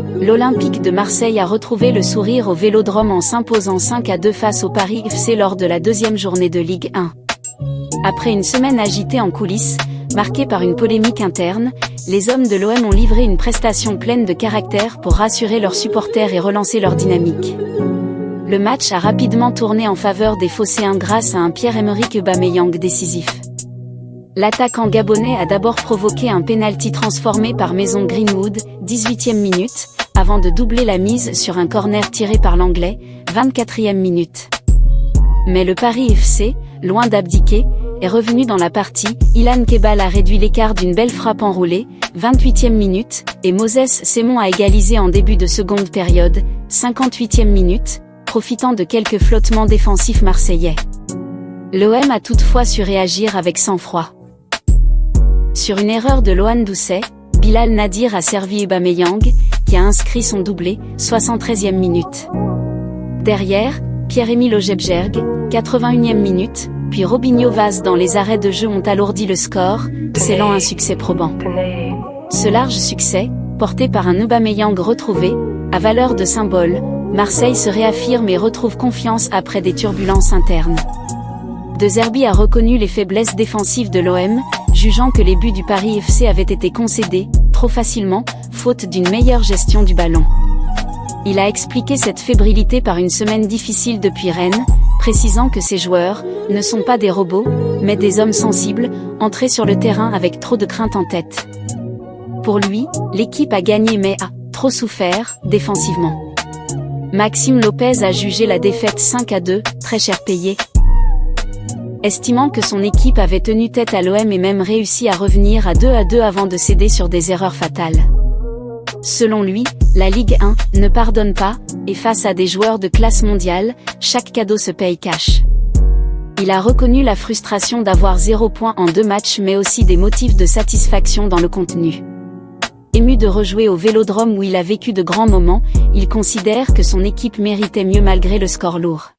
L'Olympique de Marseille a retrouvé le sourire au Vélodrome en s'imposant 5-2 face au Paris FC lors de la deuxième journée de Ligue 1. Après une semaine agitée en coulisses, marquée par une polémique interne, les hommes de l'OM ont livré une prestation pleine de caractère pour rassurer leurs supporters et relancer leur dynamique. Le match a rapidement tourné en faveur des Phocéens grâce à un Pierre-Emerick Aubameyang décisif. L'attaquant gabonais a d'abord provoqué un pénalty transformé par Mason Greenwood, 18e minute, avant de doubler la mise sur un corner tiré par l'Anglais, 24e minute. Mais le Paris FC, loin d'abdiquer, est revenu dans la partie. Ilan Kebal a réduit l'écart d'une belle frappe enroulée, 28e minute, et Moses Simon a égalisé en début de seconde période, 58e minute, profitant de quelques flottements défensifs marseillais. L'OM a toutefois su réagir avec sang-froid. Sur une erreur de Lohan Doucet, Bilal Nadir a servi Aubameyang, qui a inscrit son doublé, 73e minute. Derrière, Pierre-Emile Hojbjerg, 81e minute, puis Robinho Vaz dans les arrêts de jeu ont alourdi le score, scellant un succès probant. Ce large succès, porté par un Aubameyang retrouvé, à valeur de symbole, Marseille se réaffirme et retrouve confiance après des turbulences internes. De Zerbi a reconnu les faiblesses défensives de l'OM, jugeant que les buts du Paris FC avaient été concédés, trop facilement, faute d'une meilleure gestion du ballon. Il a expliqué cette fébrilité par une semaine difficile depuis Rennes, précisant que ses joueurs ne sont pas des robots, mais des hommes sensibles, entrés sur le terrain avec trop de crainte en tête. Pour lui, l'équipe a gagné mais a trop souffert, défensivement. Maxime Lopez a jugé la défaite 5-2, très cher payée, estimant que son équipe avait tenu tête à l'OM et même réussi à revenir à 2-2 avant de céder sur des erreurs fatales. Selon lui, la Ligue 1 ne pardonne pas, et face à des joueurs de classe mondiale, chaque cadeau se paye cash. Il a reconnu la frustration d'avoir 0 points en 2 matchs mais aussi des motifs de satisfaction dans le contenu. Ému de rejouer au Vélodrome où il a vécu de grands moments, il considère que son équipe méritait mieux malgré le score lourd.